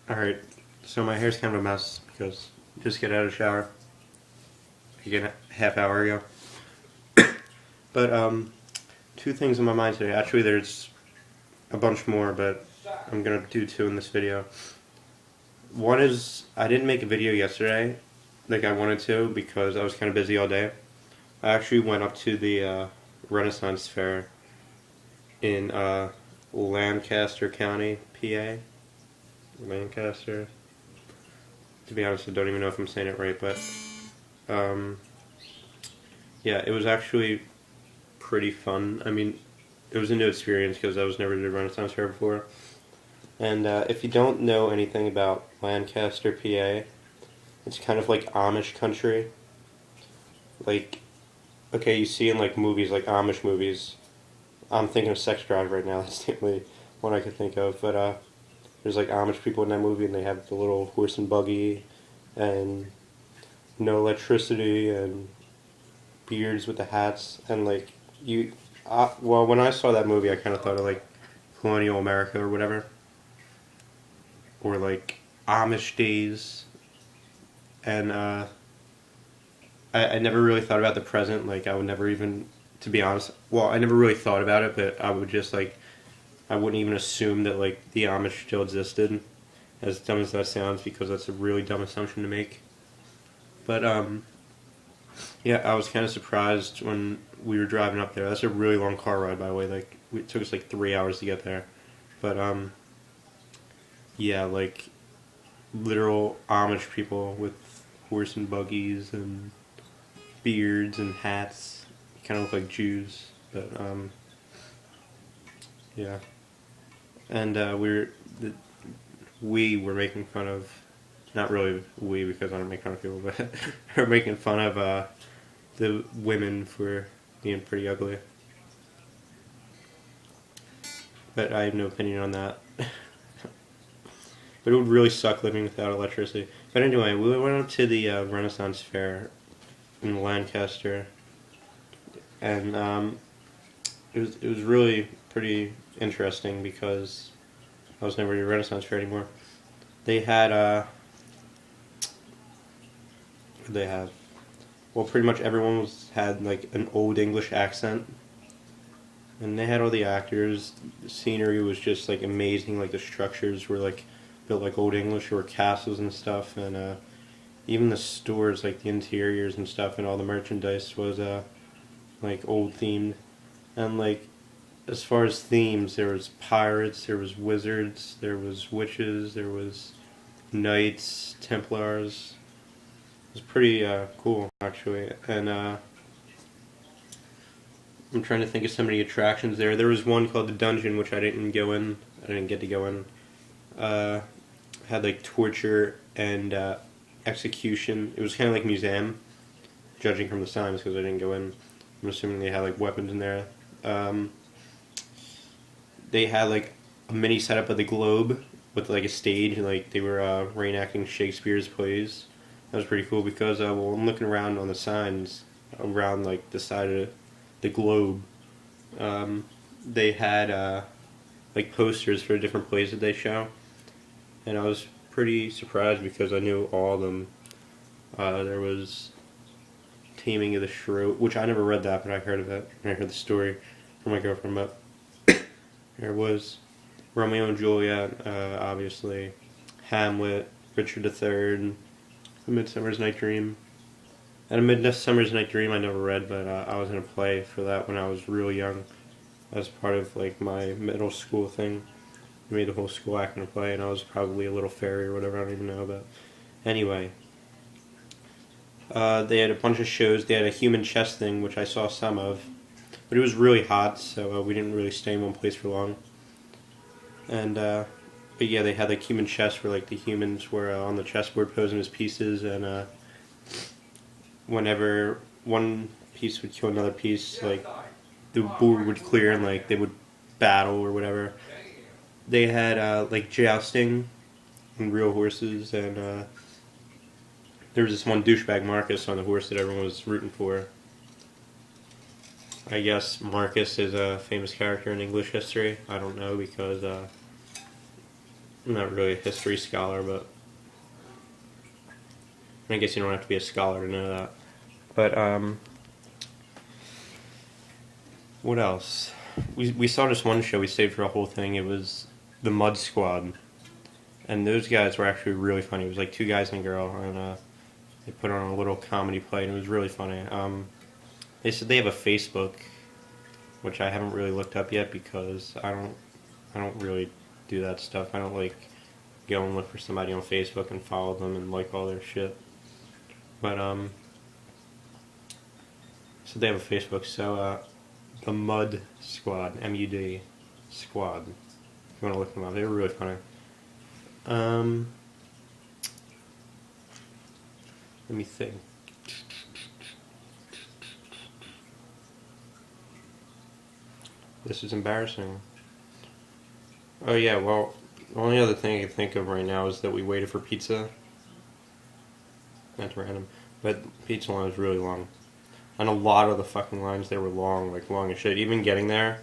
Alright, so my hair's kind of a mess because I just get out of the shower like a half hour ago. But, two things on my mind today. Actually, there's a bunch more, but I'm gonna do two in this video. One is, I didn't make a video yesterday like I wanted to because I was kind of busy all day. I actually went up to the Renaissance Fair in Lancaster County, PA. Lancaster. To be honest, I don't even know if I'm saying it right, but yeah, it was actually pretty fun. I mean, it was a new experience because I was never to the Renaissance Fair before. And if you don't know anything about Lancaster, PA, it's kind of like Amish country. Like, okay, you see in like movies, like Amish movies. I'm thinking of Sex Drive right now. That's the only one I could think of. But there's like Amish people in that movie, and they have the little horse and buggy, and no electricity, and beards with the hats, and like you. Well, when I saw that movie, I kind of thought of like colonial America or whatever, or like Amish days, and I never really thought about the present. Like I would never even, to be honest, well, I never really thought about it, but I would just like I wouldn't even assume that like the Amish still existed, as dumb as that sounds, because that's a really dumb assumption to make. But yeah, I was kind of surprised when we were driving up there. That's a really long car ride, by the way. Like it took us like 3 hours to get there. But yeah, like literal Amish people with horse and buggies and beards and hats, kind of look like Jews. But yeah, and we were making fun of, not really we because I don't make fun of people, but we're making fun of the women for being pretty ugly. But I have no opinion on that. But it would really suck living without electricity. But anyway, we went up to the Renaissance Fair in Lancaster, and it was really pretty interesting because I was never at a Renaissance Fair anymore. They had what did they have? Well, pretty much everyone had like an old English accent, and they had all the actors. The scenery was just like amazing. Like the structures were like built like old English, or castles and stuff, and even the stores, like the interiors and stuff, and all the merchandise was like old themed. And like as far as themes, there was pirates, there was wizards, there was witches, there was knights, Templars. It was pretty cool actually, and I'm trying to think of so many attractions there. There was one called the Dungeon, which I didn't go in. I didn't get to go in. Had like torture and execution. It was kind of like museum, judging from the signs because I didn't go in. I'm assuming they had like weapons in there. They had like a mini setup of the Globe with like a stage, and like they were reenacting Shakespeare's plays. That was pretty cool because well, I'm looking around on the signs around like the side of the Globe. They had like posters for different plays that they show, and I was pretty surprised because I knew all of them. There was Taming of the Shrew, which I never read that, but I heard of it, and I heard the story from my girlfriend. But there was Romeo and Juliet, obviously, Hamlet, Richard III, A Midsummer's Night Dream. And A Midsummer's Night Dream I never read, but I was in a play for that when I was real young, as part of like my middle school thing. We made the whole school act in a play, and I was probably a little fairy or whatever, I don't even know. But anyway, they had a bunch of shows. They had a human chess thing, which I saw some of, but it was really hot, so we didn't really stay in one place for long. And but yeah, they had like human chess, where like the humans were on the chessboard posing as pieces, and whenever one piece would kill another piece, like the board would clear and like they would battle or whatever. They had like jousting and real horses, and there was this one douchebag Marcus on the horse that everyone was rooting for. I guess Marcus is a famous character in English history. I don't know because I'm not really a history scholar, but I guess you don't have to be a scholar to know that. But what else? We saw this one show. We stayed for the whole thing. It was the Mud Squad, and those guys were actually really funny. It was like two guys and a girl, and they put on a little comedy play, and it was really funny. They said they have a Facebook, which I haven't really looked up yet because I don't really do that stuff. I don't like go and look for somebody on Facebook and follow them and like all their shit. But so they have a Facebook. So the Mud Squad, MUD Squad. If you want to look them up, they were really funny. Let me think. This is embarrassing. Oh yeah, well, the only other thing I can think of right now is that we waited for pizza. That's random. But pizza line was really long. And a lot of the fucking lines there were long, like long as shit. Even getting there,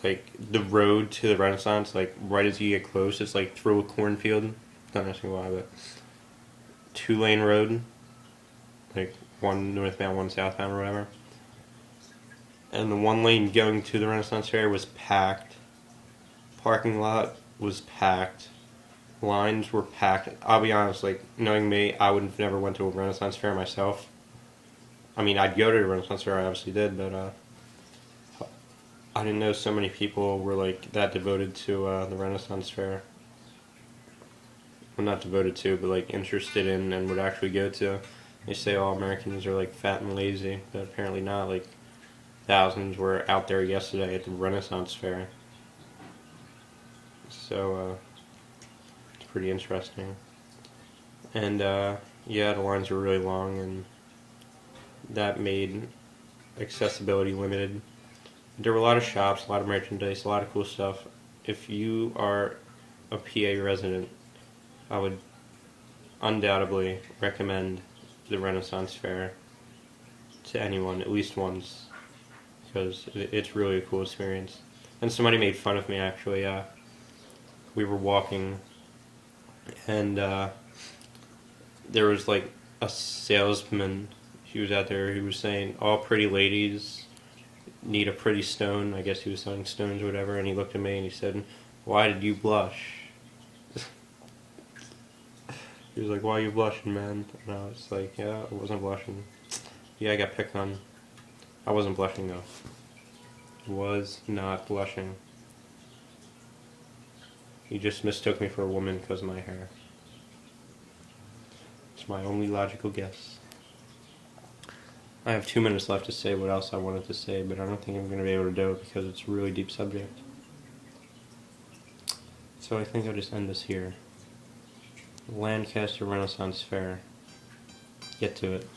like the road to the Renaissance, like right as you get close, it's like through a cornfield. Don't ask me why, but 2-lane road, like one northbound, one southbound, or whatever. And the one lane going to the Renaissance Fair was packed. Parking lot was packed. Lines were packed. I'll be honest, like, knowing me, I would have never went to a Renaissance Fair myself. I mean, I'd go to a Renaissance Fair, I obviously did, but I didn't know so many people were, like, that devoted to the Renaissance Fair. Well, not devoted to, but, like, interested in and would actually go to. They say all Americans are, like, fat and lazy, but apparently not. Like, thousands were out there yesterday at the Renaissance Fair. So, it's pretty interesting. And, yeah, the lines were really long, and that made accessibility limited. There were a lot of shops, a lot of merchandise, a lot of cool stuff. If you are a PA resident, I would undoubtedly recommend the Renaissance Fair to anyone, at least once, because it's really a cool experience. And somebody made fun of me, actually. We were walking, and there was like a salesman. He was out there. He was saying, all pretty ladies need a pretty stone. I guess he was selling stones or whatever. And he looked at me and he said, why did you blush? He was like, why are you blushing, man? And I was like, yeah, I wasn't blushing. Yeah, I got picked on. I wasn't blushing, though. Was not blushing. He just mistook me for a woman because of my hair. It's my only logical guess. I have 2 minutes left to say what else I wanted to say, but I don't think I'm going to be able to do it because it's a really deep subject. So I think I'll just end this here. Lancaster Renaissance Fair. Get to it.